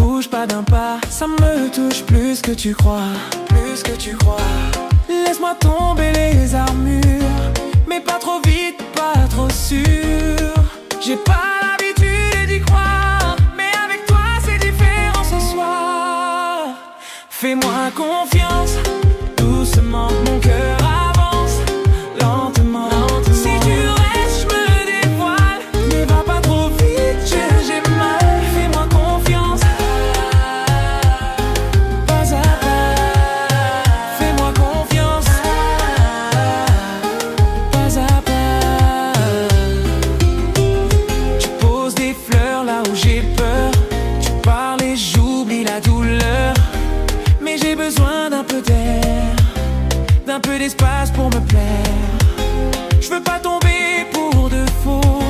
bouge pas d'un pas, ça me touche plus que tu crois. Plus que tu crois. Laisse-moi tomber les armures, mais pas trop vite, pas trop sûr. J'ai pas l'habitude d'y croire, mais avec toi c'est différent ce soir. Fais-moi confiance, doucement mon cœur avance, lentement. Si tu restes, je me dévoile, mais va pas trop vite, j'ai mal. Fais-moi confiance, pas à pas. Fais-moi confiance, pas à pas. Tu poses des fleurs là où j'ai peur, tu parles et j'oublie la douleur. Mais j'ai besoin d'un peu d'air, d'un peu d'espace pour me plaire. Je veux pas tomber pour de faux,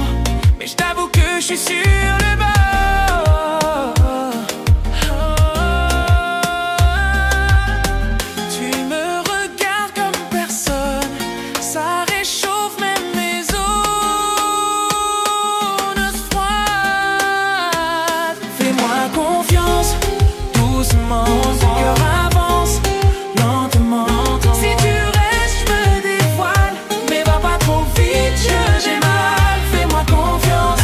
mais je t'avoue que je suis sur le bord. Tu me regardes comme personne, ça réchauffe même mes zones froides. Fais-moi confiance, doucement, mon cœur avance, lentement. Si tu restes, je me dévoile, mais va pas trop vite, j'ai mal. Fais-moi confiance,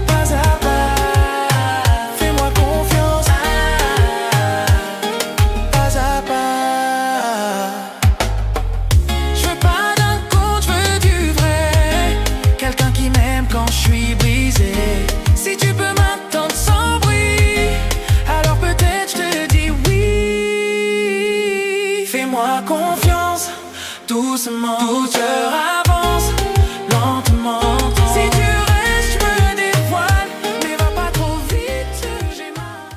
pas à pas. Fais-moi confiance, pas à pas. Je veux pas d'un conte, je veux du vrai, quelqu'un qui m'aime quand je suis brisé. Si tu peux m'attendre sans bruit, alors peut-être je te dis oui. Fais-moi confiance, doucement, tout cœur avance, lentement. Si tu restes, je me dévoile, mais va pas trop vite, j'ai mal.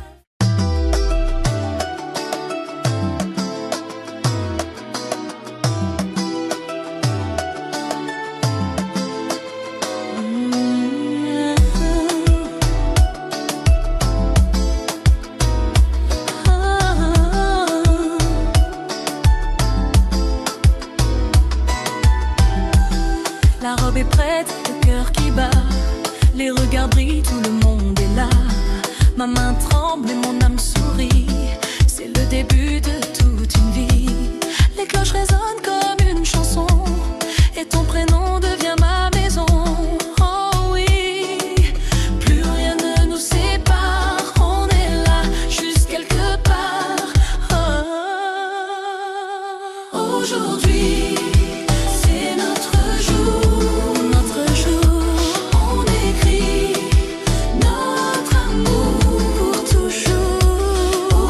La robe est prête, le cœur qui bat, les regards brillent, tout le monde est là. Ma main tremble et mon âme sourit, c'est le début de toute une vie. Les cloches résonnent comme une chanson, et ton prénom devient ma maison. Oh oui, plus rien ne nous sépare, on est là, juste quelque part. Oh, aujourd'hui, c'est notre jour, notre jour. On écrit notre amour pour toujours.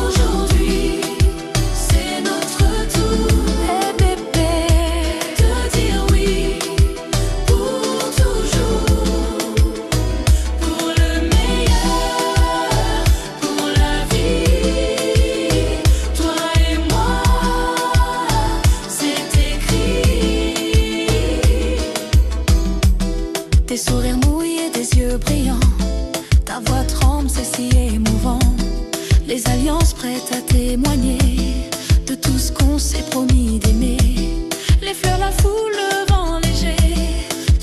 Aujourd'hui, c'est notre tour, hey bébé, de dire oui pour toujours, pour le meilleur, pour la vie. Toi et moi, c'est écrit. Tes sourires mouillés, tes yeux brillants, ta voix tremble, c'est si émouvant. Les alliances prêtes à témoigner de tout ce qu'on s'est promis d'aimer. Les fleurs, la foule, le vent léger,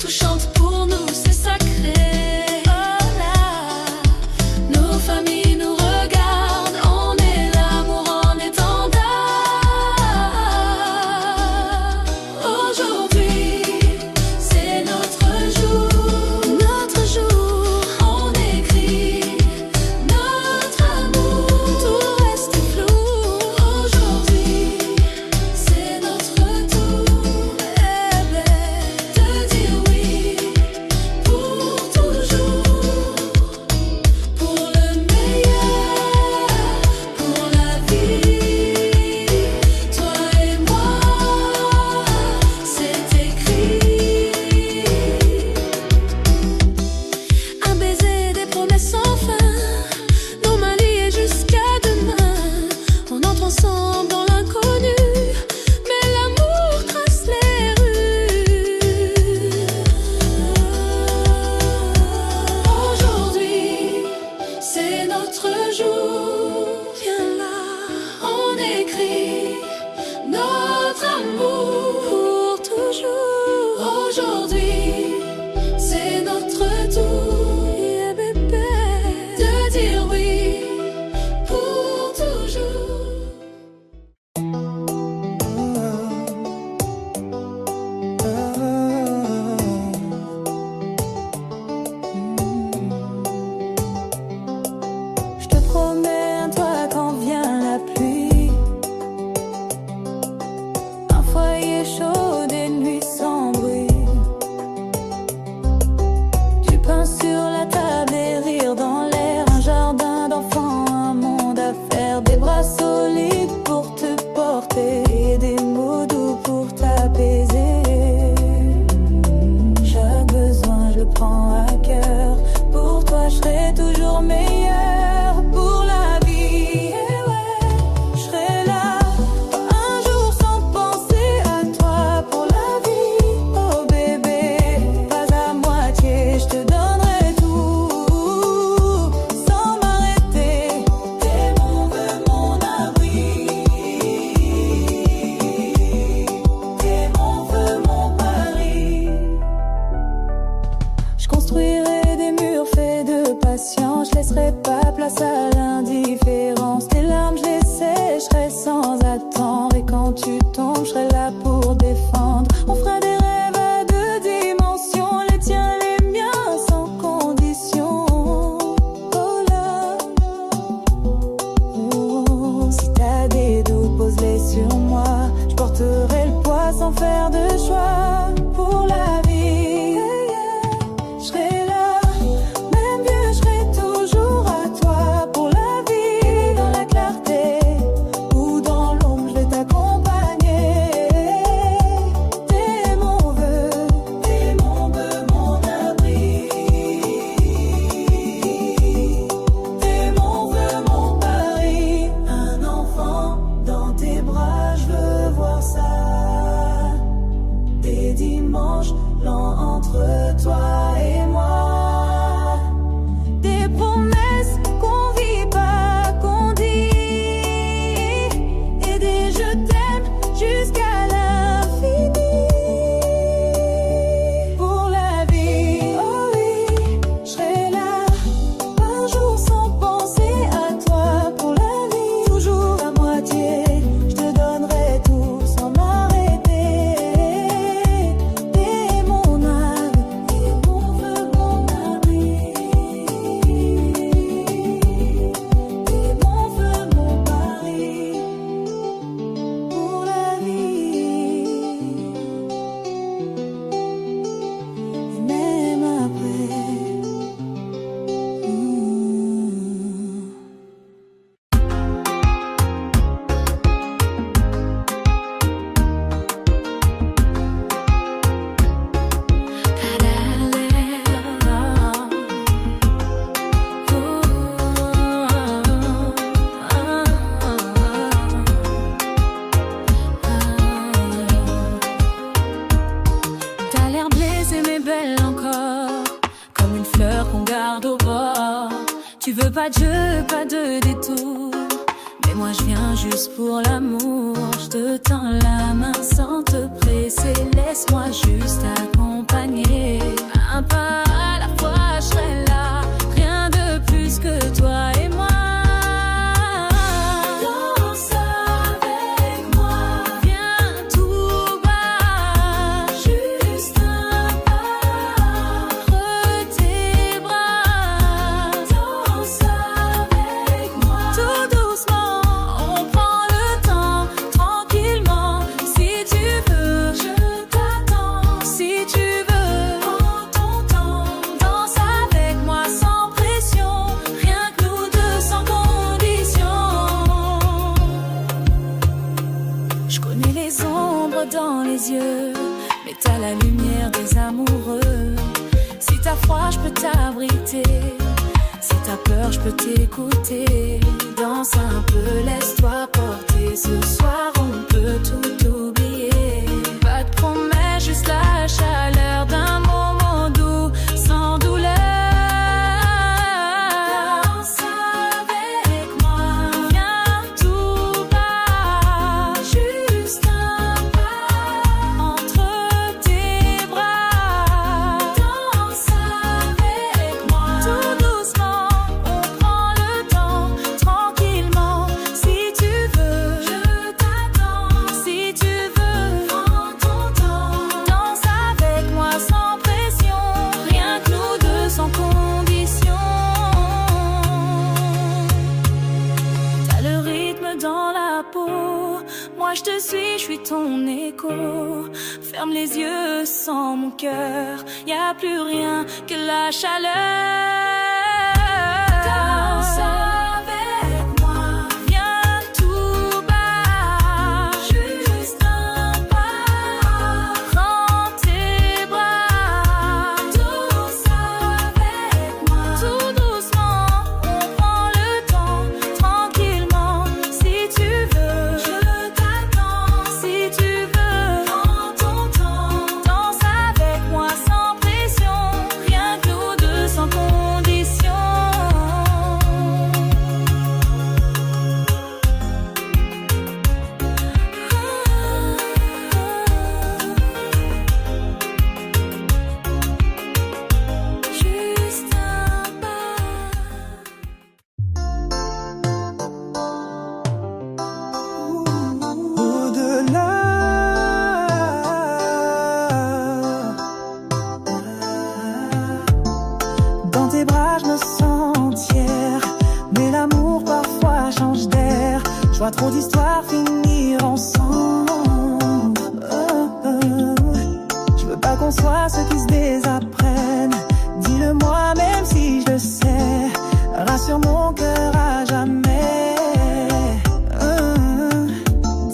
tout chante pour nous, c'est sacré. Oh là, nos familles nous regardent, on est l'amour en étendard. Aujourd'hui, c'est notre jour, notre jour. On écrit notre amour, tout reste flou. Aujourd'hui, c'est notre tour, bébé, de dire oui pour toujours, pour le meilleur, pour la vie. Toi et moi, c'est écrit. Un baiser, des promesses sans fin, nos mains liées jusqu'à demain. On entre ensemble dans l'inconnu, mais l'amour trace les rues. Aujourd'hui, c'est notre jour. Viens là, on écrit notre amour pour toujours. Aujourd'hui, c'est notre tour, yeah, bébé, de toujours meilleur pour la vie. Eh ouais, je serai là, pas un jour sans penser à toi pour la vie. Oh bébé, pas à moitié, je te donnerai tout sans m'arrêter. T'es mon vœu, mon abri. T'es mon vœu, mon pari. Je construirai des murs faits de patience. Je laisserai pas place à l'indifférence. Tes larmes, je les sécherai sans attendre. Et quand tu tombes, je serai là pour défendre. On fera des rêves à deux dimensions, les tiens, les miens, sans condition. Oh là, oh, si t'as des doutes, pose-les sur moi. Je porterai le poids sans faire de choix pour la vie. Je serai là, même vieux, je serai toujours à toi pour la vie. Dans la clarté ou dans l'ombre, je vais t'accompagner. T'es mon vœu, mon abri. T'es mon vœu, mon pari. Un enfant dans tes bras, je veux voir ça. Des dimanches lents entre toi et moi. Des promesses qu'on vit pas, qu'on dit. Et des je t'aime jusqu'à l'infini. Pour la vie, oh oui, je serai là, un jour sans penser à toi pour la vie. Toujours à moitié, je te donnerai tout sans m'arrêter. T'es mon âme, t'es mon vœu, mon abri. T'es mon vœu, mon pari. Pour la vie, et même après. T'as l'air blessée mais belle encore, comme une fleur qu'on garde au bord. Tu veux pas de jeu, pas de détour, mais moi je viens juste pour l'amour. Je te tends la main sans te presser, laisse-moi juste t'accompagner. Un pas à la fois, je serai là, rien de plus que toi et moi. Danse avec moi, viens tout bas, juste un pas, entre tes bras. Danse avec moi, tout doucement, on prend le temps, tranquillement. Si tu veux, je t'attends. Si tu veux, prends ton temps. Danse avec moi sans pression, rien que nous deux sans condition. Je connais les ombres dans les yeux, mais t'as la lumière des amoureux. Si t'as froid, je peux t'abriter. Si t'as peur, je peux t'écouter. Danse un peu, laisse-toi porter. Ce soir, on peut tout oublier. Pas de promesses, juste la chaleur d'un moment doux, sans douleur. Danse avec moi, viens tout bas, juste un pas, entre tes bras. Danse avec moi, tout doucement, on prend le temps, tranquillement. Si tu veux, je t'attends. Si tu veux, prends ton temps. Danse avec moi sans pression, rien que nous deux sans condition. T'as le rythme dans la peau, moi je te suis, je suis ton écho. Ferme les yeux sans mon cœur, y a plus rien que la chaleur. Danse avec moi, viens tout bas, juste un pas, prends tes bras. Danse avec moi, tout doucement, Mais l'amour parfois change d'air. Je vois trop d'histoires finir ensemble. Je veux pas qu'on soit ceux qui se désapprennent. Dis-le-moi même si je le sais. Rassure mon cœur à jamais.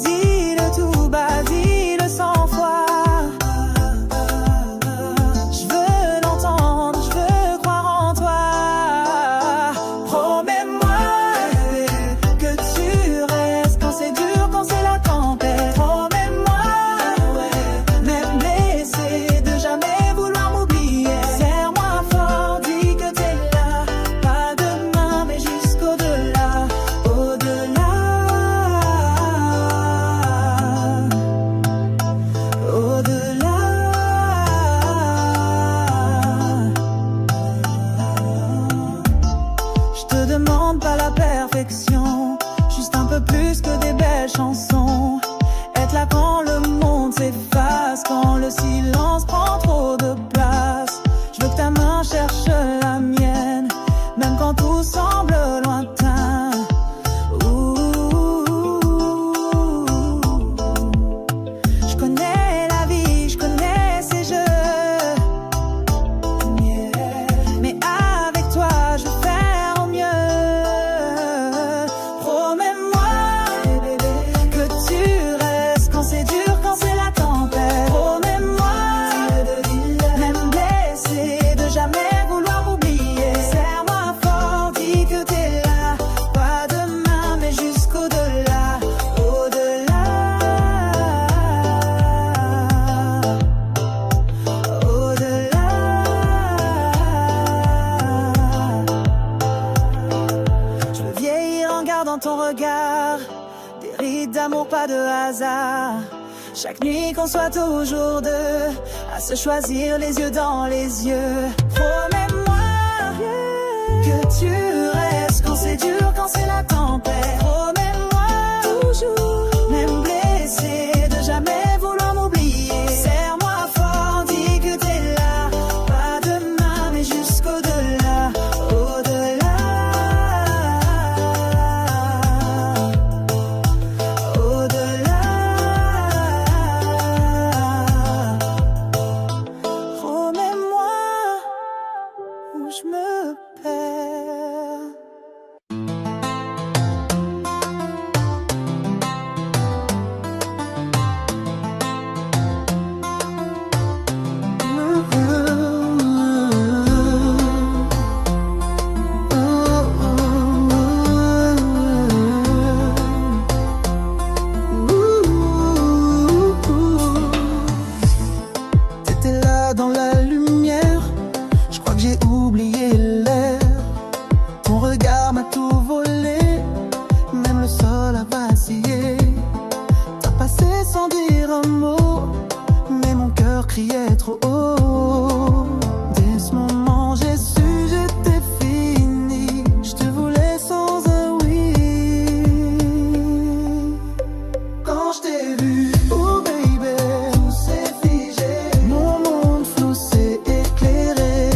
Dis-le tout bas, dis-le 100 fois. Je veux l'entendre, je veux croire en toi. Promets-moi que tu restes quand c'est dur, quand c'est la tempête. Promets-moi, même blessé, de jamais vouloir m'oublier. Serre-moi fort, dis que t'es là. Pas demain, mais jusqu'au-delà. Au-delà. Au-delà. Je te demande pas la perfection, juste un peu plus que des belles chansons. Être là quand le monde s'efface, quand le silence prend trop de place. Je veux que ta main cherche la mienne, même quand tout semble lointain. Je connais la vie, je connais ces jeux. Mais avec toi, je vais faire au mieux. Promets-moi que tu restes quand c'est dur, quand c'est la tempête. Promets-moi, même blessé, de jamais vouloir m'oublier. Serre-moi fort, dis que t'es là. Pas demain, mais jusqu'au-delà. Au-delà. Au-delà. Je veux vieillir en gardant ton regard. Des rides d'amour, pas de hasard. Chaque nuit qu'on soit toujours deux, à se choisir les yeux dans les yeux. Promets-moi que tu restes quand c'est dur, quand c'est la tempête. Promets-moi toujours, même blessé, de jamais vouloir m'oublier. Serre-moi fort, dis que t'es là. Pas demain, mais jusqu'au-delà. Au-delà. Au-delà. Promets-moi où je me perds. T'étais là dans la lumière, je crois que j'ai oublié l'air. Ton regard m'a tout volé, même le sol a vacillé. T'as passé sans dire un mot, mais mon cœur criait trop haut. Dès ce moment j'ai su, j'étais fini. Je te voulais sans un oui. Quand je t'ai vu, oh baby, tout s'est figé. Mon monde flou s'est éclairé.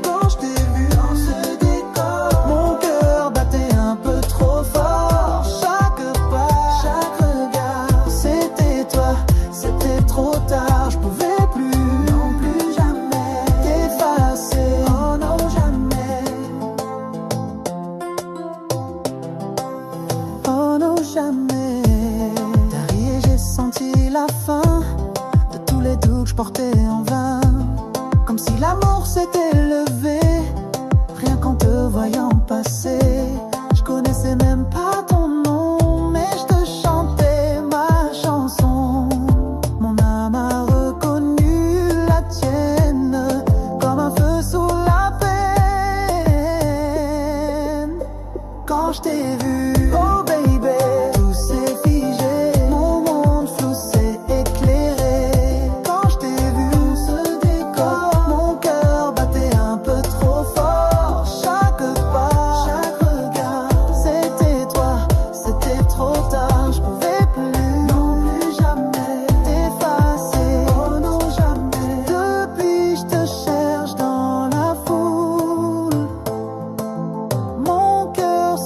Quand je t'ai vu dans ce décor, mon cœur battait un peu trop fort. Chaque pas, chaque regard, c'était toi. C'était trop tard, je pouvais plus, non plus jamais t'effacer. Oh non, jamais. Oh non, jamais. T'as ri et j'ai senti la fin de tous les doutes que je portais en vain. Comme si l'amour s'était levé, rien qu'en te voyant passer. Je connaissais même pas ton nom, mais je te chantais ma chanson. Mon âme a reconnu la tienne, comme un feu sous la peine. Quand je t'ai vu, oh baby, tout s'est figé. Mon monde flou s'est éclairé. Quand je t'ai vu dans ce décor, mon cœur battait un peu trop fort. Chaque pas, chaque regard, c'était toi. C'était trop tard, je pouvais plus, non plus jamais t'effacer. Oh non, jamais. Depuis je te cherche dans la foule. Mon cœur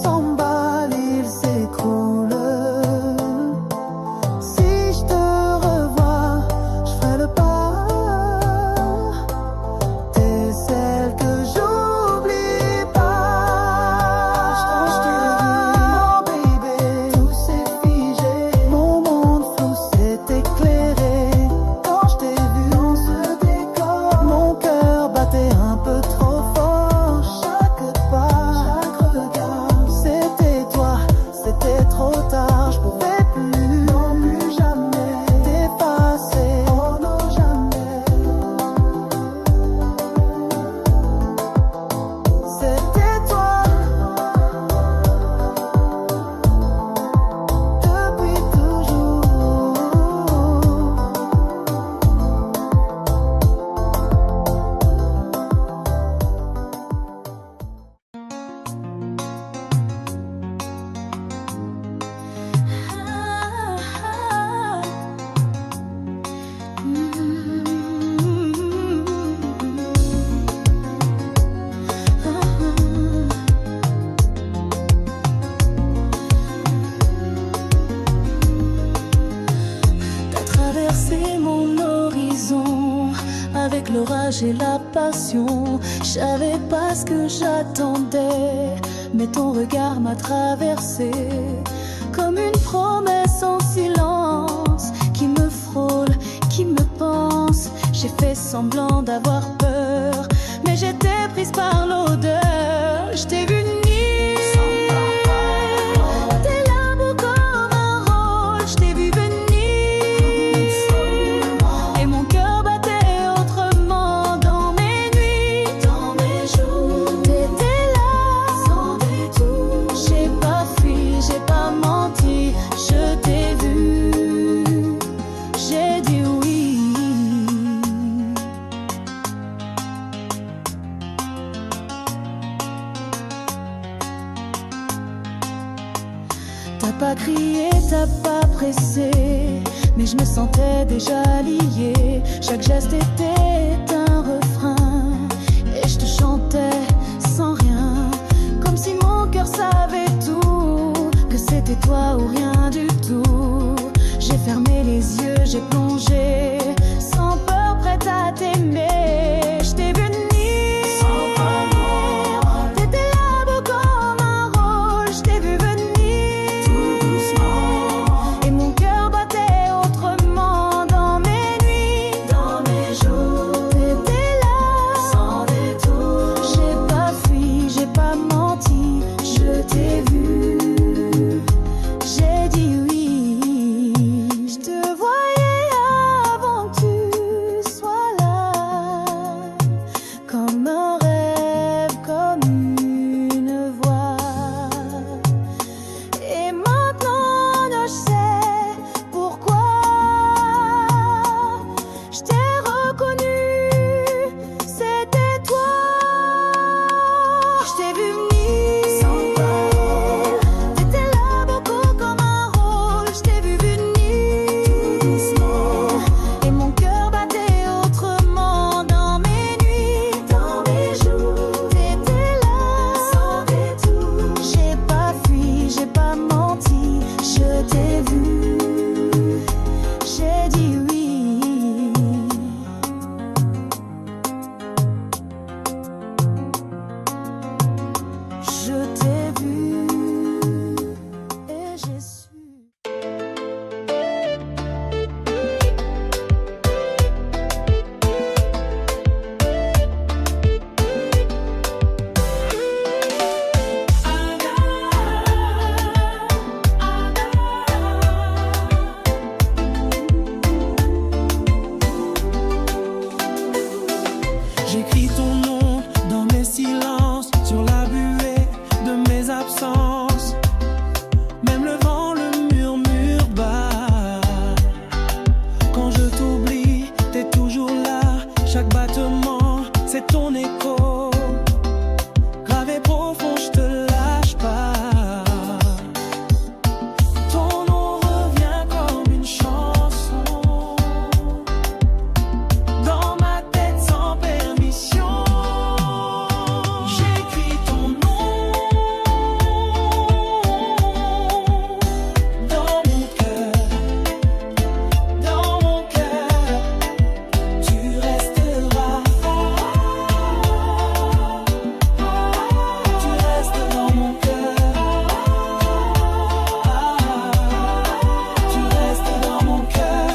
avec l'orage et la passion. Je savais pas ce que j'attendais, mais ton regard m'a traversé comme une promesse en silence qui me frôle, qui me pense. J'ai fait semblant d'avoir peur, mais j'étais prise par l'odeur. Je t'ai vu venir. T'as pas crié, t'as pas pressé, mais je me sentais déjà liée. Chaque geste était un refrain, et je te chantais sans rien, comme si mon cœur savait tout, que c'était toi ou rien du tout. J'ai fermé les yeux, j'ai plongé, sans peur, prête à t'aimer. Je t'ai vu venir. J'écris ton nom dans mes silences, sur la buée de mes absences. Même le vent le murmure bas. Quand je t'oublie, t'es toujours là. Chaque battement, c'est ton écho. Gravé profond, je te lâche pas. Ton nom revient comme une chanson dans ma tête sans permission. J'écris ton nom dans mon cœur, dans mon cœur. Tu resteras, tu restes dans mon cœur, tu restes dans mon cœur.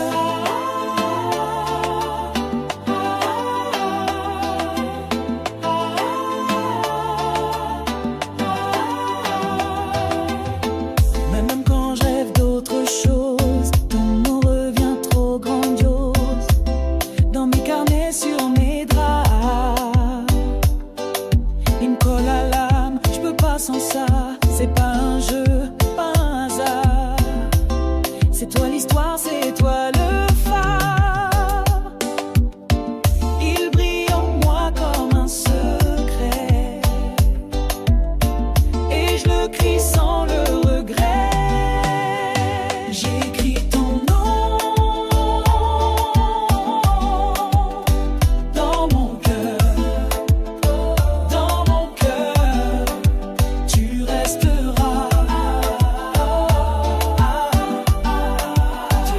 Même quand je rêve d'autre chose, ton nom revient trop grandiose. Dans mes carnets, sur mes draps, il me colle à l'âme, je peux pas sans ça. C'est pas un jeu, pas un hasard. C'est toi l'histoire, c'est toi le phare. Il brille en moi comme un secret, et je le crie sans le regret. J'écris ton nom dans mon cœur, dans mon cœur. Tu resteras, tu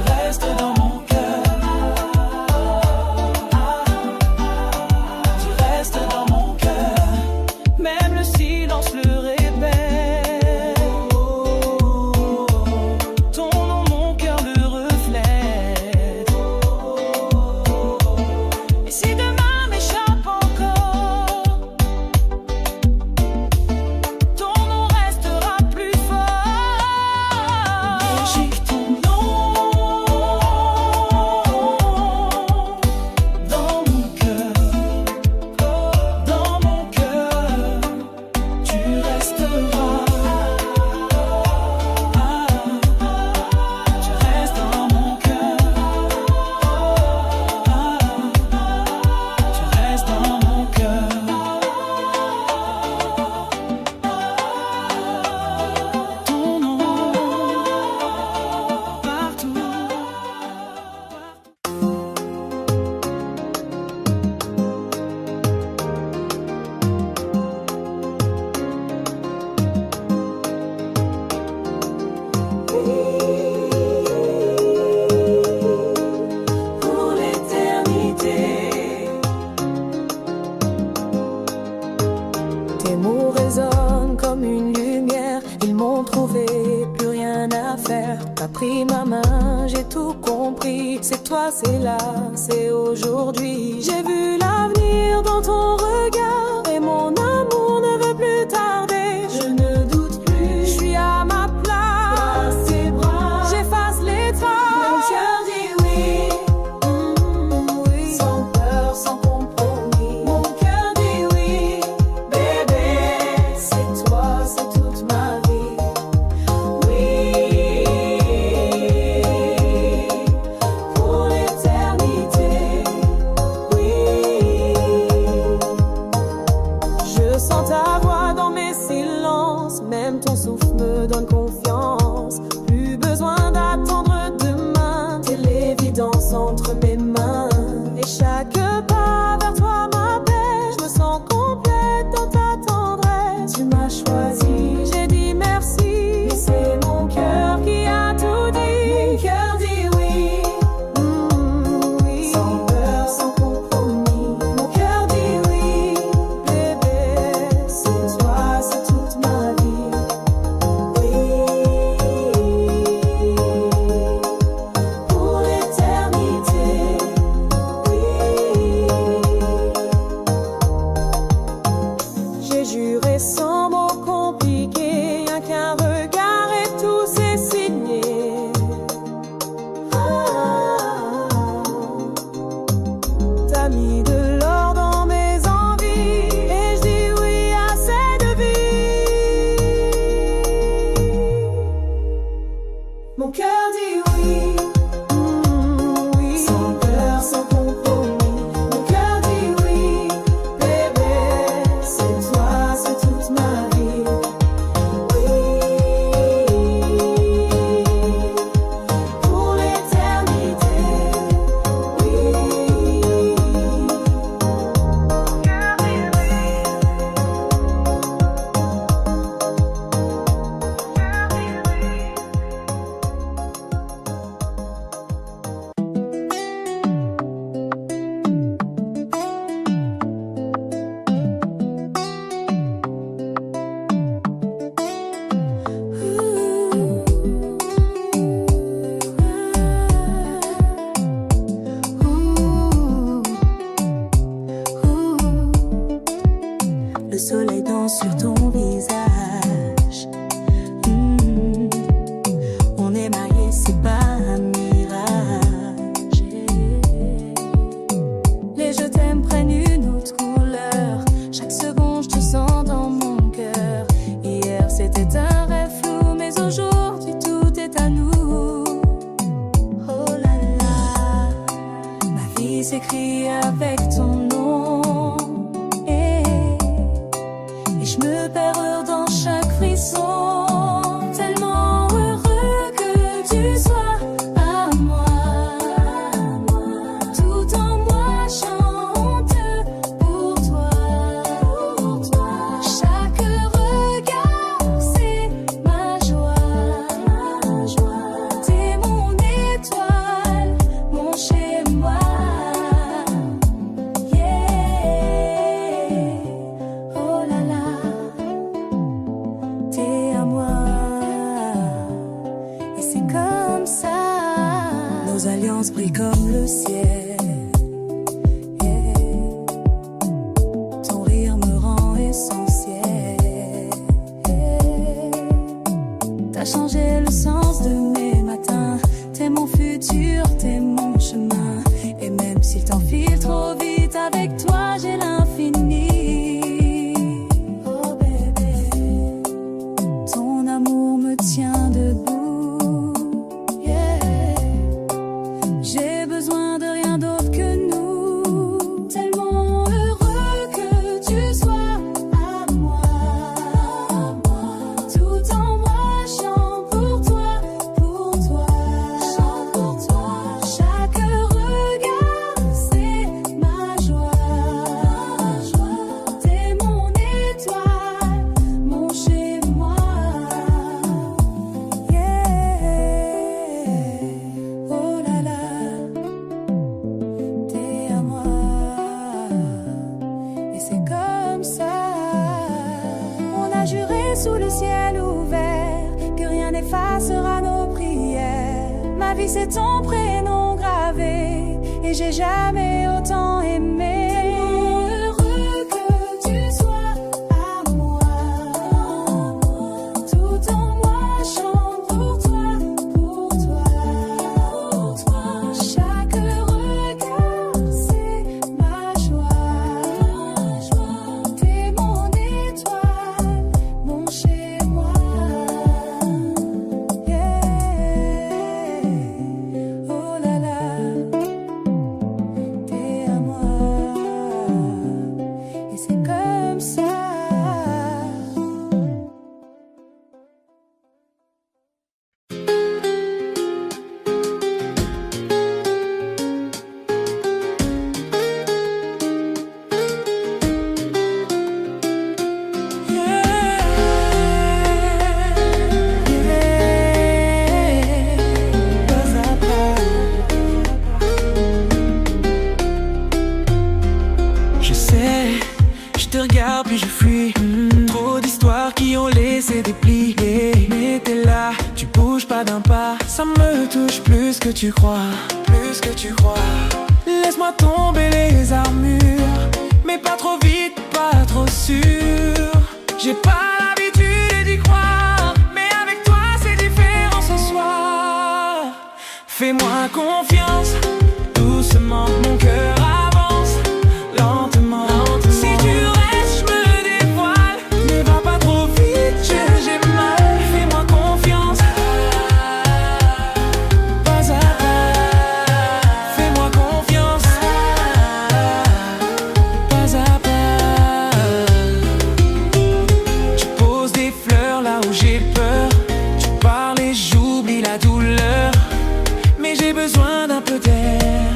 Ils m'ont trouvé, plus rien à faire. T'as pris ma main, j'ai tout compris. C'est toi, c'est là, c'est aujourd'hui. J'ai vu l'avenir dans ton regard et mon amour ne veut plus tarder. Je ne doute plus, je suis à ma place. Dans tes bras, j'efface les traces. Mon cœur dit oui, oui, sans peur, sans compromis. Mon cœur dit oui, bébé, c'est toi, c'est toute ma vie. Oui, pour l'éternité. Oui, je sens ta voix dans mes silences. Même ton souffle me donne confiance. Plus besoin d'attendre demain. T'es l'évidence entre mes mains. Et chaque pas vers toi m'appelle. Je me sens complète dans ta tendresse. Tu m'as choisi, j'ai dit merci. Mais c'est mon cœur qui a tout dit. Mon cœur dit oui, oui, sans peur, sans compromis. Mon cœur dit oui, bébé, c'est toi, c'est toute ma vie. Oui, pour l'éternité. Oui, j'ai juré sans mots compliqués, rien qu'un regard et tout s'est signé. T'as mis de l'or dans mes envies et je dis oui à cette vie. Mon cœur dit oui, oui, sans peur, sans compromis. Mon cœur dit oui, bébé, c'est toi, c'est toute ma vie. Oui, pour l'éternité. Oui, le soleil danse sur ton visage. On est mariés, c'est pas un mirage. Les je t'aime prennent une autre couleur. Chaque seconde, je te sens dans mon cœur. Hier, c'était un rêve flou, mais aujourd'hui, tout est à nous. Oh là là, ma vie s'écrit avec ton nom. Et je me perds dans chaque frisson. Tellement heureux que tu sois à moi. Tout en moi chante pour toi. Chaque regard c'est ma joie. T'es mon étoile, mon chez-moi. Yeah. Oh là là, t'es à moi. Et c'est comme ça. Nos alliances brillent comme le ciel. Yeah. Ton rire me rend essentiel. Yeah. T'as changé le sens de mes matins. T'es mon futur, t'es mon chemin. Et même si le temps file trop vite, avec toi j'ai l'infini. Oh bébé, ton amour me tient debout. Yeah. J'ai besoin de rien d'autre que nous. Tellement heureux que tu sois à moi. Tout en moi chante pour toi, pour toi. Chante pour toi. Chaque regard c'est ma joie. T'es mon étoile, mon chez-moi. Yeah. exaucera nos prières. Ma vie c'est ton prénom gravé, et j'ai jamais autant aimé. Tellement heureux que tu sois à moi. Tout en moi chante pour toi, pour toi, pour toi. Chaque regard c'est ma joie. T'es mon étoile, mon chez moi. Yeah. Oh là là, t'es à moi. Et c'est comme ça. Je sais, je te regarde puis je fuis. Trop d'histoires qui ont laissé des plis. Mais t'es là, tu bouges pas d'un pas. Ça me touche plus que tu crois, plus que tu crois. Laisse-moi tomber les armures, mais pas trop vite, pas trop sûr. J'ai pas l'habitude d'y croire, mais avec toi c'est différent ce soir. Fais-moi confiance, doucement mon cœur avance, lentement. Si tu restes, je me dévoile, ne va pas trop vite, j'ai mal. Fais-moi confiance, pas à pas. Fais-moi confiance, pas à pas. Tu poses des fleurs là où j'ai peur. Tu parles et j'oublie la douleur. Mais j'ai besoin d'un peu d'air,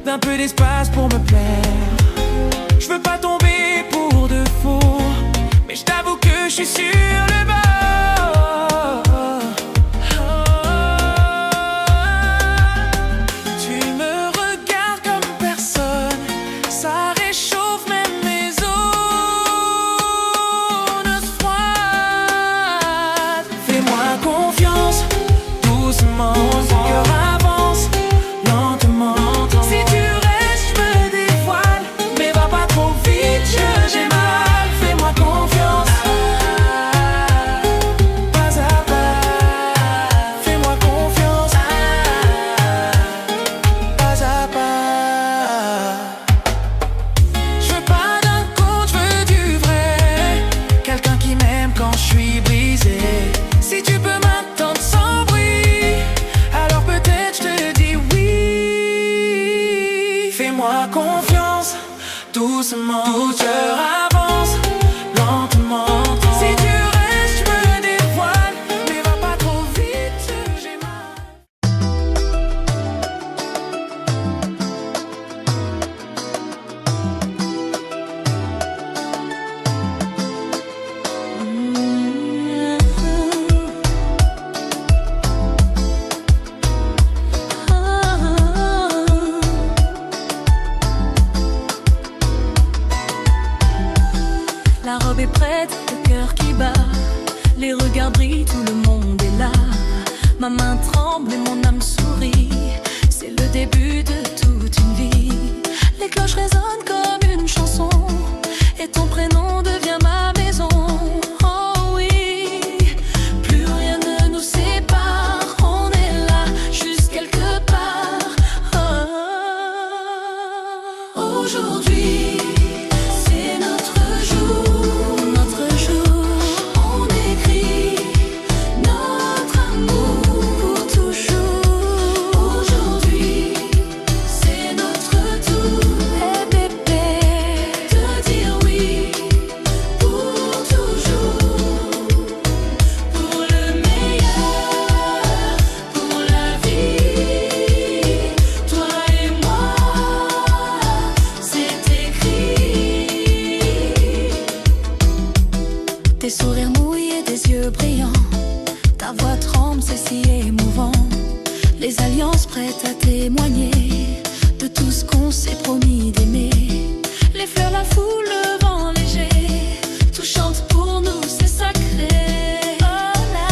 d'un peu d'espace pour me plaire. Je veux pas tomber pour de faux, mais je t'avoue que je suis sur le bord. Tu me regardes comme personne, ça réchauffe même mes zones froides. Fais-moi confiance, doucement, mon cœur avance, lentement. Si tu restes, je me dévoile, mais va pas trop vite, j'ai mal. Fais-moi confiance, pas à pas. Fais-moi confiance, pas à pas. Je veux pas d'un conte, je veux du vrai. Quelqu'un qui m'aime quand je suis brisé. Si tu peux m'attendre sans bruit, alors peut-être je te dis oui. Fais-moi confiance, doucement, tout cœur avance, lentement. Si tu restes, je me dévoile, mais va pas trop vite, j'ai mal. La robe est prête, le cœur qui bat, les regards brillent, tout le monde est là. Ma main tremble et mon âme sourit, c'est le début de toute une vie. Les cloches résonnent comme une chanson, et ton prénom devient ma maison. Oh oui, plus rien ne nous sépare, on est là, juste quelque part. Oh, aujourd'hui, c'est notre jour, notre jour. On écrit notre amour pour toujours. Aujourd'hui, c'est notre tour, hey bébé, de dire oui pour toujours, pour le meilleur, pour la vie. Toi et moi, c'est écrit. Tes sourires mouillés, des yeux brillants, ta voix tremble, c'est si émouvant. Les alliances prêtes à témoigner de tout ce qu'on s'est promis d'aimer. Les fleurs, la foule, le vent léger, tout chante pour nous, c'est sacré. Oh là,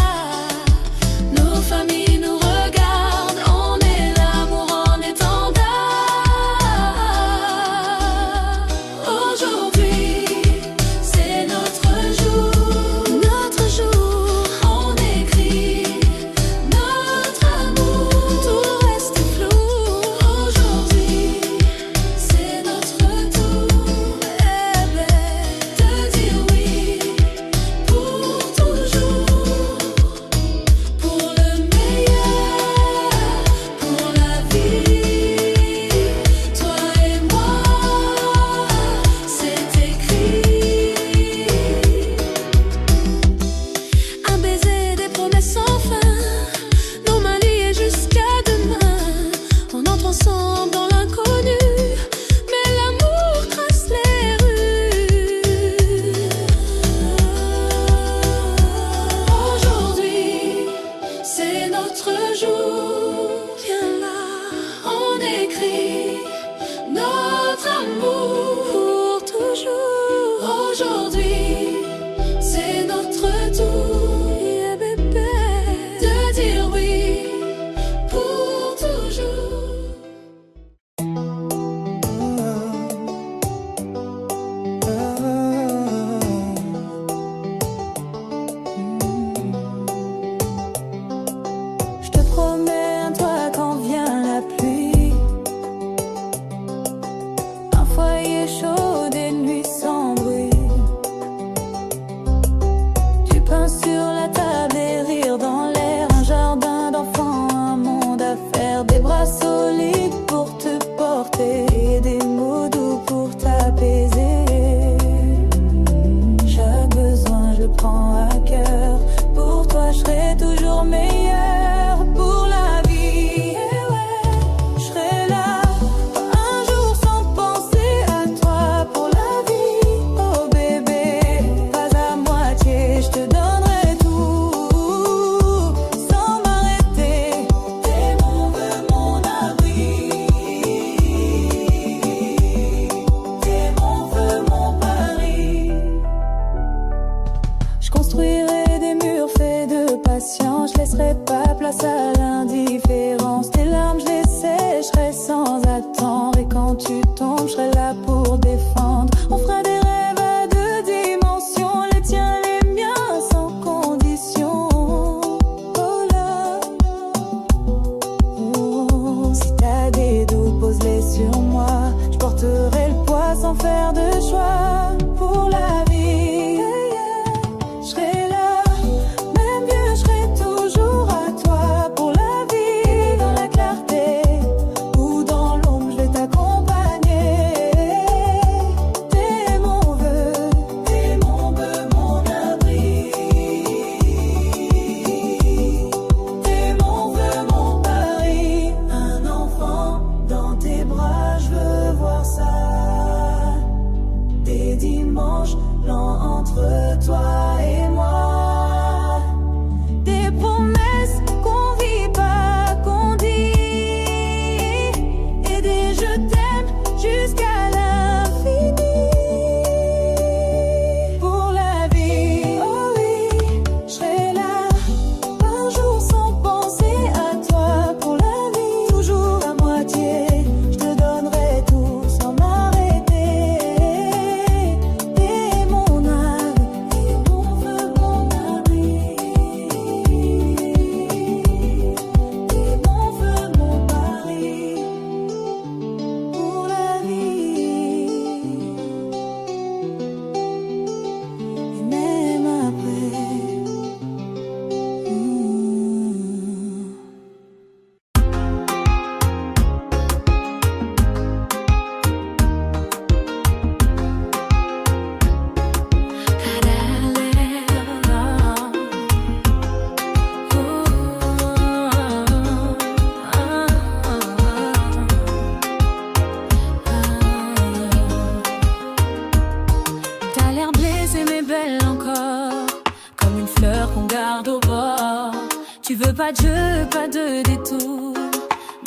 Tu veux pas de jeu, pas de détour.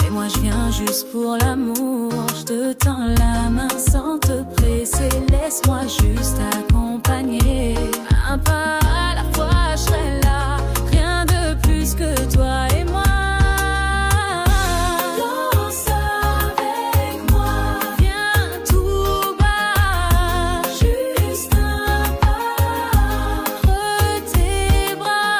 Mais moi je viens juste pour l'amour. Je te tends la main sans te presser. Laisse-moi juste t'accompagner. Un pas à la fois, je serai là. Rien de plus que toi et moi. Danse avec moi. Viens tout bas. Juste un pas. Entre tes bras.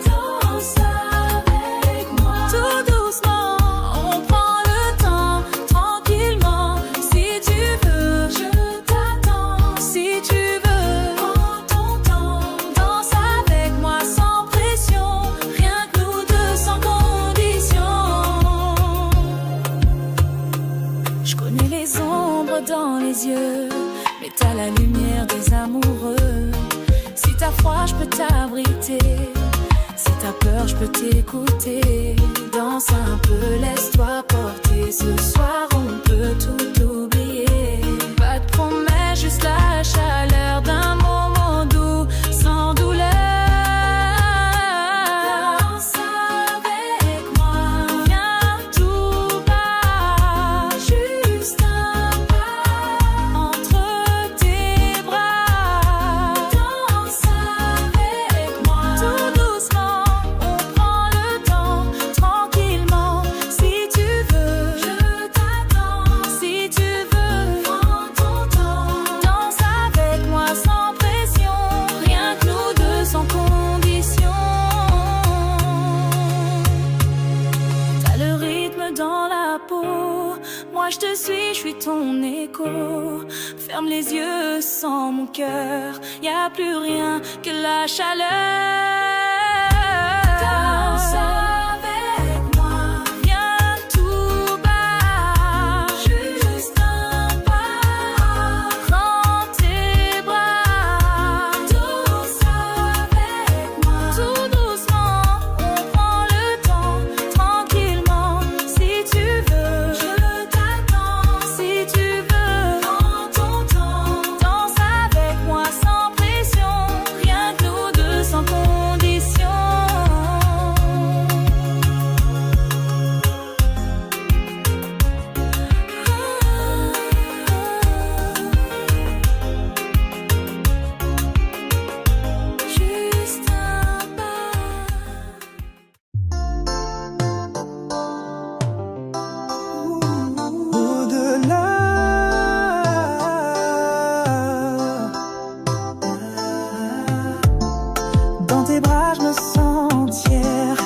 Danse avec moi. Tout doucement, on prend le temps. Tranquillement. Si tu veux, je t'attends. Si tu veux, prends ton temps. Danse avec moi sans pression. Rien que nous deux sans condition. Je connais les ombres dans les yeux, mais t'as la lumière des amoureux. Si t'as froid, je peux t'abriter. Si t'as peur, je peux t'écouter. Danse un peu, laisse-toi porter. Ce soir, on peut tout oublier. Pas de promesses, juste la chaleur d'un moment doux, sans douleur. Danse avec moi. Viens tout bas. Juste un pas. Entre tes bras. Danse avec moi. Tout doucement, on prend le temps. Tranquillement. Si tu veux, je t'attends. Si tu veux, prends ton temps. Danse avec moi sans pression. Rien que nous deux sans condition. T'as le rythme dans la peau. Moi je te suis, je suis ton écho. Ferme les yeux sans mon cœur. Y a plus rien que la chaleur. Danse avec moi. Viens tout bas. Juste un pas. Prends tes bras. Danse avec moi. Tout doucement, on prend le temps. Tranquillement. Si tu veux, je t'attends. Si tu veux, prends ton temps. Danse avec moi sans pression. Rien que nous deux sans condition. Juste un pas. Dans tes bras je me sens entière.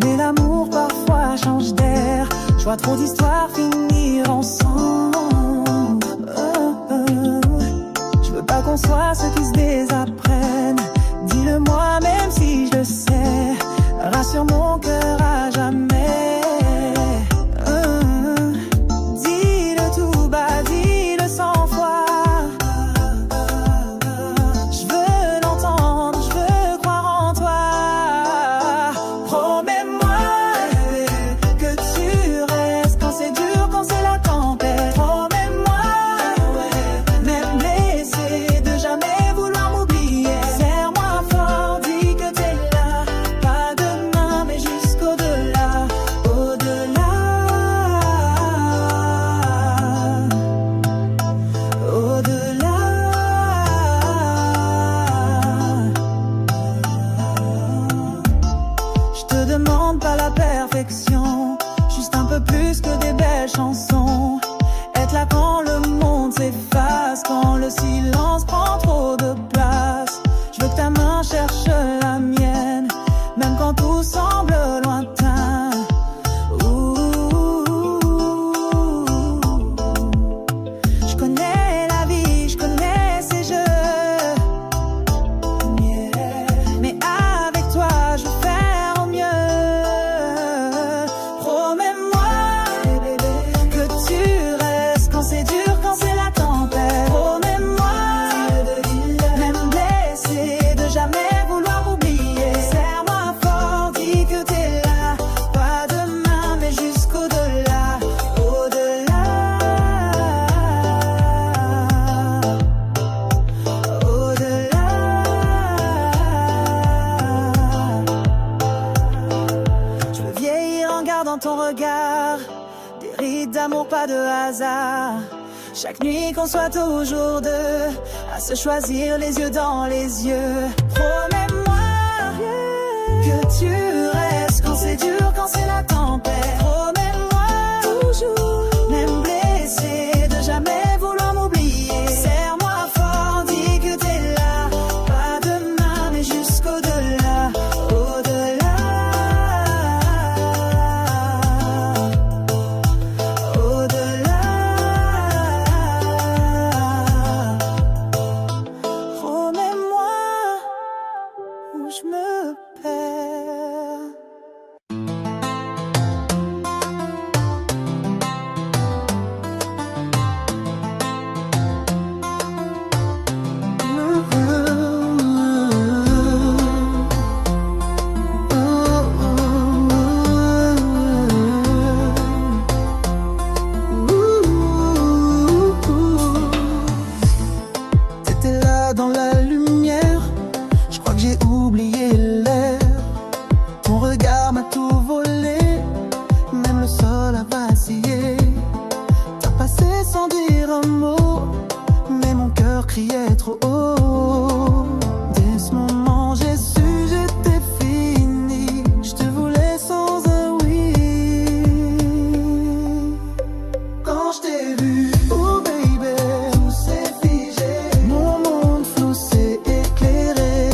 Mais l'amour parfois change d'air. Je vois trop d'histoires finir ensemble. Je veux pas qu'on soit ceux qui se désapprennent. Dis-le-moi même si je le sais. Rassure mon cœur à jamais. Dis-le tout bas, dis-le 100 fois. Je veux l'entendre, je veux croire en toi. Promets-moi que tu restes quand c'est dur, quand c'est la tempête. Promets-moi, même blessé, de jamais vouloir m'oublier. dans ton regard, des rides d'amour, pas de hasard. Chaque nuit qu'on soit toujours deux, à se choisir les yeux dans les yeux. Promets-moi que tu restes quand c'est dur, quand c'est la tempête. Promets-moi toujours, même blessé, de jamais vouloir m'oublier. Serre-moi fort, dis que t'es là, pas demain mais jusqu'au-delà, au-delà, au-delà. Promets-moi où je me perds. T'étais là dans la lumière, je crois que j'ai oublié l'air. Ton regard m'a tout volé, même le sol a vacillé. T'as passé sans dire un mot, mais mon cœur criait trop haut. Dès ce moment j'ai su, j'étais fini. Je te voulais sans un oui. Quand je t'ai vu, oh baby, tout s'est figé. Mon monde flou s'est éclairé.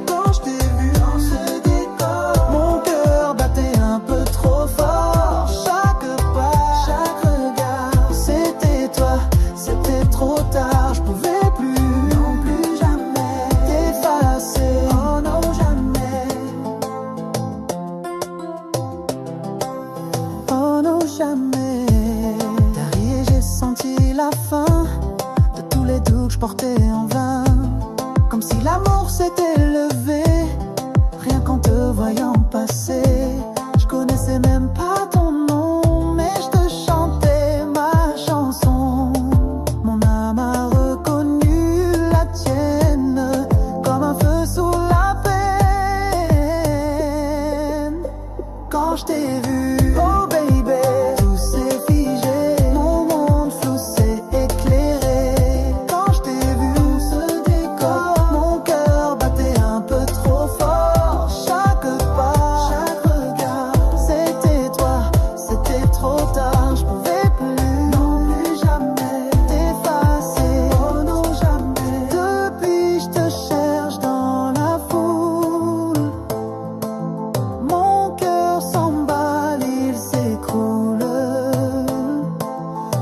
Quand je t'ai vu dans ce décor, mon cœur battait un peu trop fort. Chaque pas, chaque regard, c'était toi, c'était trop tard. Je pouvais plus, non plus jamais t'effacer. Oh non, jamais. Oh non, jamais. Derrière, j'ai senti la fin de tous les doutes que je portais en vain. Comme si l'amour s'était levé, rien qu'en te voyant passer. Je connaissais même pas ton nom, mais je te chantais ma chanson. Mon âme a reconnu la tienne, comme un feu sous la peine. Quand je t'ai vu, oh baby, tout s'est figé. Mon monde flou s'est éclairé. Quand je t'ai vu dans ce décor, mon cœur battait un peu trop fort. Chaque pas, chaque regard, c'était toi, c'était trop tard. Je pouvais plus, non plus jamais t'effacer. Oh non, jamais. Depuis, je te cherche dans la foule. Mon cœur s'emballe, il s'écroule.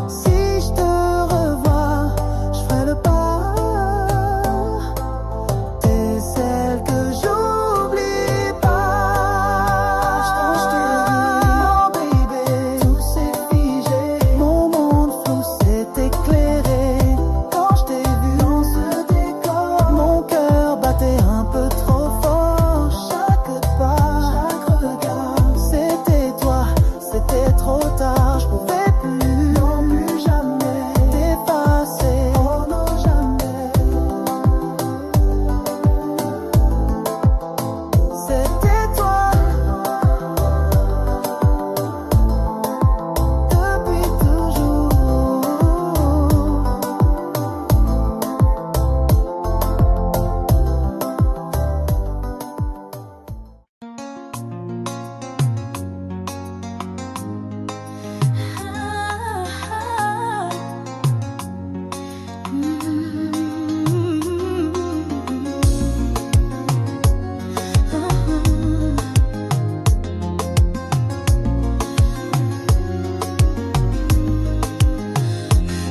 Si je te revois, je ferai le pas. T'es celle que j'oublie pas. Oh baby, tout s'est figé. Mon monde flou s'est éclairé. Quand je t'ai vu dans ce décor, mon cœur battait un peu trop fort. Chaque pas, chaque regard, c'était toi, c'était trop tard. Je pouvais plus, non plus jamais t'effacer. Oh non, jamais. C'était toi depuis toujours.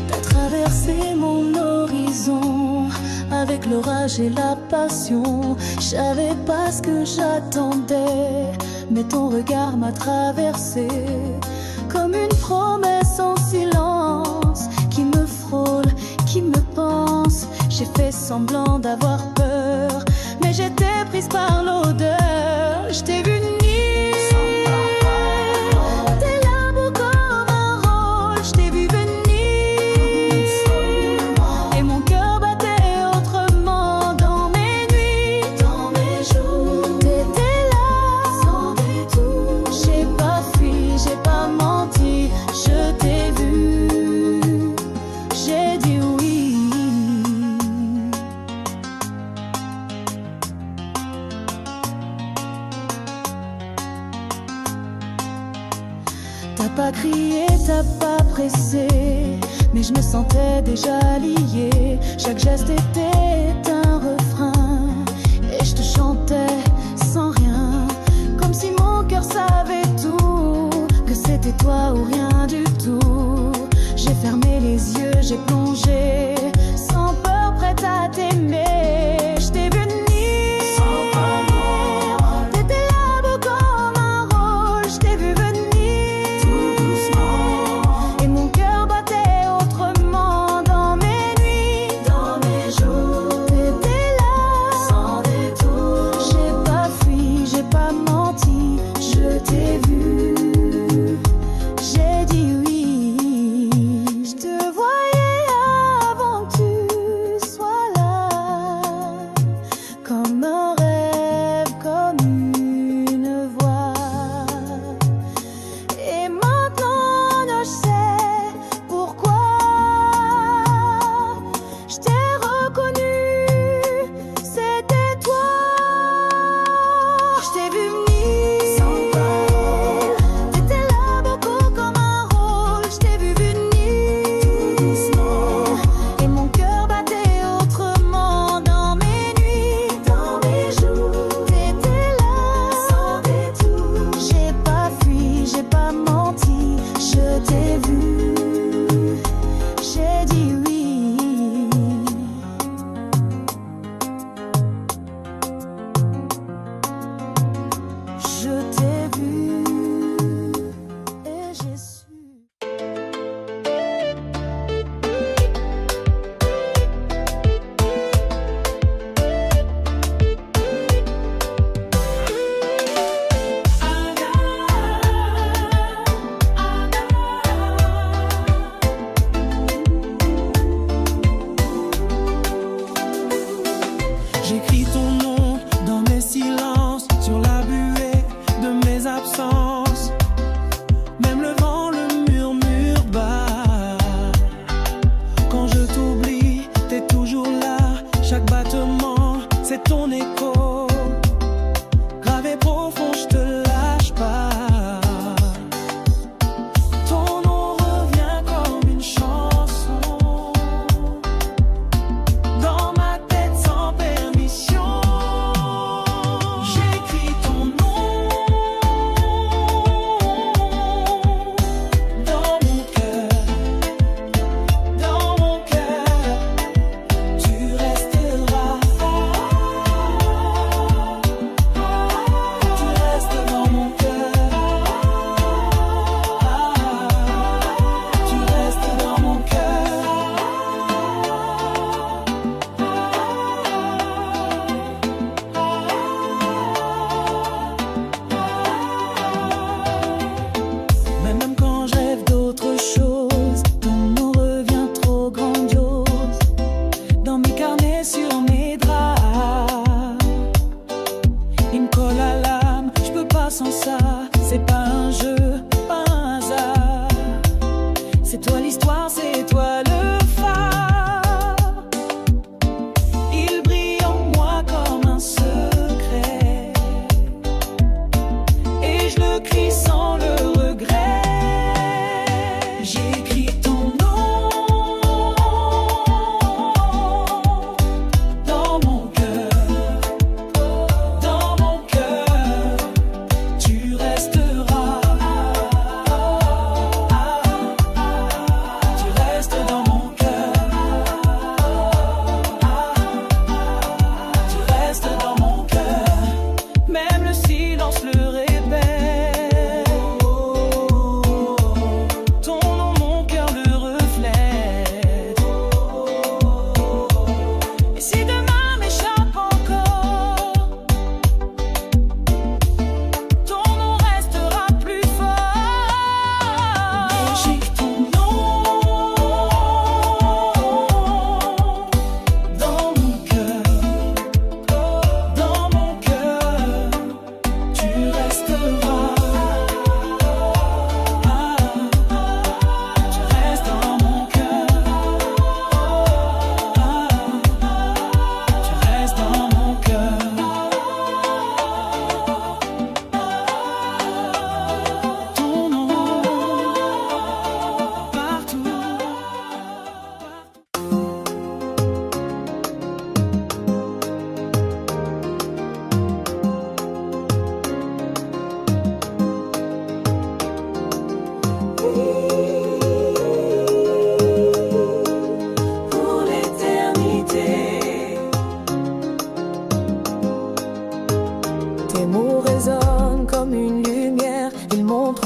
T'as traversé mon horizon avec l'orage et la passion. Je savais pas ce que j'attendais, mais ton regard m'a traversé comme une promesse en silence qui me frôle, qui me pense. J'ai fait semblant d'avoir peur, mais j'étais prise par l'odeur. Je t'ai vu venir, tes larmes beaux comme un rôle. Je t'ai vu venir, et mon cœur battait autrement dans mes nuits, dans mes jours. T'étais là, sans détour. J'ai pas fui, j'ai pas T'as pas crié, t'as pas pressé, mais je me sentais déjà liée. Chaque geste était un refrain et je te chantais sans rien, comme si mon cœur savait tout, que c'était toi ou rien du tout. J'ai fermé les yeux, j'ai plongé sans peur, prête à t'aimer. Je t'ai vu venir sans parler, t'étais là beau comme un rôle. Je t'ai vu venir tout doucement et mon cœur battait autrement dans mes nuits, dans mes jours. T'étais là sans détour. J'ai pas fui, j'ai pas menti, je t'ai vu, j'ai dit oui. Je te voyais avant que tu sois là, comme un rêve, comme une voix. Et maintenant je sais pourquoi je t'ai reconnu, c'était toi. Je t'ai vu venir sans parler, t'étais là beaucoup comme un rôle. Je t'ai vu venir tout doucement et mon cœur battait autrement dans mes nuits, dans mes jours. T'étais là sans détour. J'ai pas fui, j'ai pas menti, je t'ai vu, j'ai dit oui. Je t'ai vu et j'ai su. J'écris ton nom dans mes silences, sur la buée de mes absences. Même le vent le murmure bas. Quand je t'oublie, t'es toujours là. Chaque battement, c'est ton écho. Gravé profond, je te lâche pas. Ton nom revient comme une chanson dans ma tête sans permission. J'écris ton nom dans mon cœur, dans mon cœur. Tu resteras, tu restes dans mon cœur, tu restes dans mon cœur. Même quand je rêve d'autre chose, ton nom revient trop grandiose. Dans mes carnets, sur mes draps, il me colle à l'âme, je peux pas sans ça. C'est pas un jeu, pas un hasard. C'est toi l'histoire, c'est toi le phare. Il brille en moi comme un secret et je le crie sans le regret. J'écris ton nom dans mon cœur, dans mon cœur. Tu resteras, tu restes dans mon cœur, tu restes dans mon cœur. Même le silence le répète.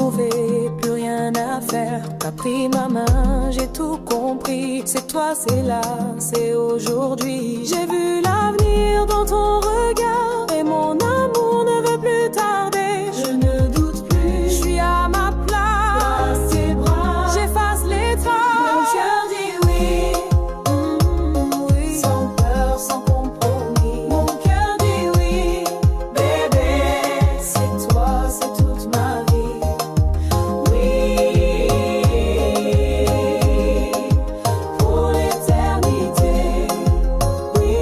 retrouvé, plus rien à faire. T'as pris ma main, j'ai tout compris. C'est toi, c'est là, c'est aujourd'hui. J'ai vu l'avenir dans ton regard et mon amour ne veut plus tarder. Je ne doute plus, je suis à ma place. Dans tes bras, j'efface les traces. Mon cœur dit oui, oui, sans peur, sans compromis. Mon cœur dit oui, bébé, c'est toi, c'est toute ma vie. Oui, pour l'éternité. Oui,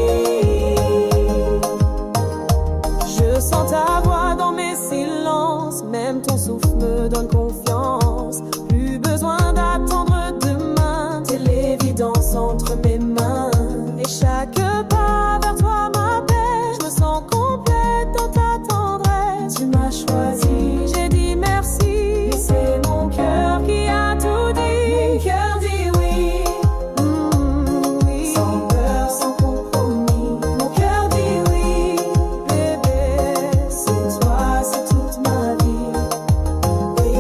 je sens ta voix dans mes silences. Même ton souffle me donne confiance. Plus besoin d'attendre demain. T'es l'évidence entre mes mains. Et chaque pas vers toi m'appelle. Je me sens complète dans ta tendresse. Tu m'as choisi, j'ai dit merci. Et c'est mon cœur qui a tout dit. Mon cœur dit oui, oui, sans peur, sans compromis. Mon cœur dit oui, bébé, c'est toi, c'est toute ma vie. Oui,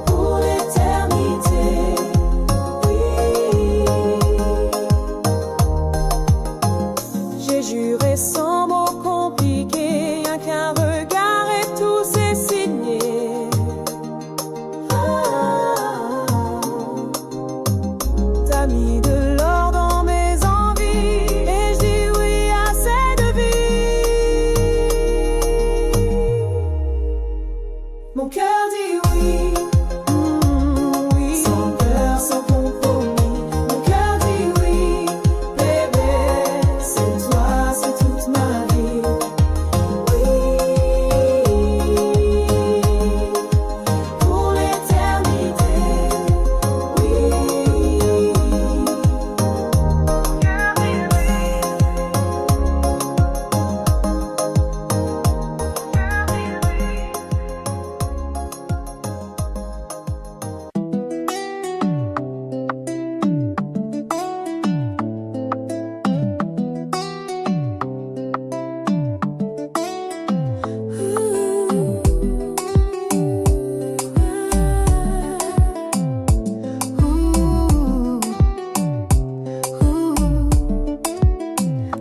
pour l'éternité. Oui, j'ai juré sans mots compliqués, rien qu'un regard et tout s'est signé. T'as mis de l'or dans mes envies et je dis oui à cette vie. Mon cœur dit oui, oui, sans peur, sans compromis. Mon cœur dit oui, bébé, c'est toi, c'est toute ma vie. Oui, pour l'éternité. Oui, mon cœur dit oui.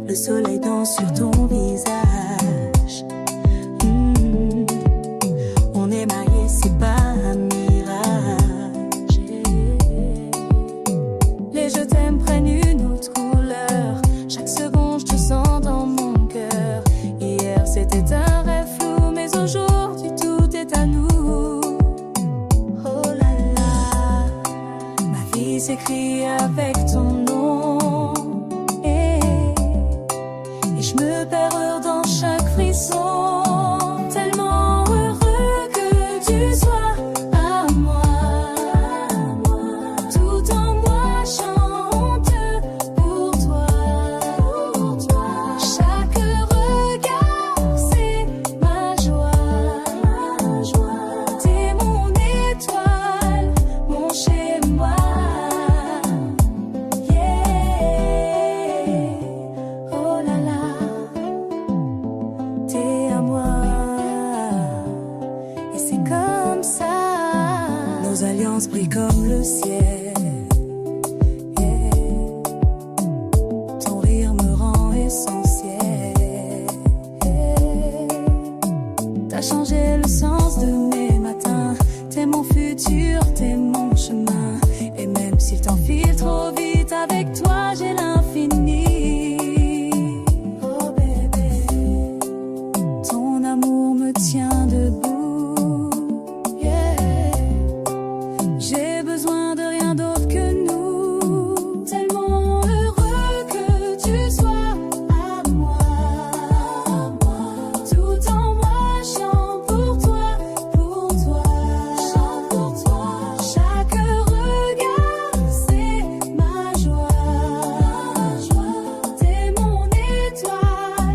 Le soleil danse sur ton visage. On est mariés, c'est pas un mirage. Les je t'aime prennent une autre couleur. Chaque seconde, je te sens dans mon cœur. Hier, c'était un rêve flou, mais aujourd'hui, tout est à nous. Oh là là, ma vie s'écrit avec ton nom. Et je me perds dans chaque frisson. Tellement heureux que tu sois à moi. Tout en moi chante pour toi. Chaque regard c'est ma joie. T'es mon étoile, mon chez-moi. Yeah. Oh là là, t'es à moi. Et c'est comme ça. Nos alliances brillent comme le ciel.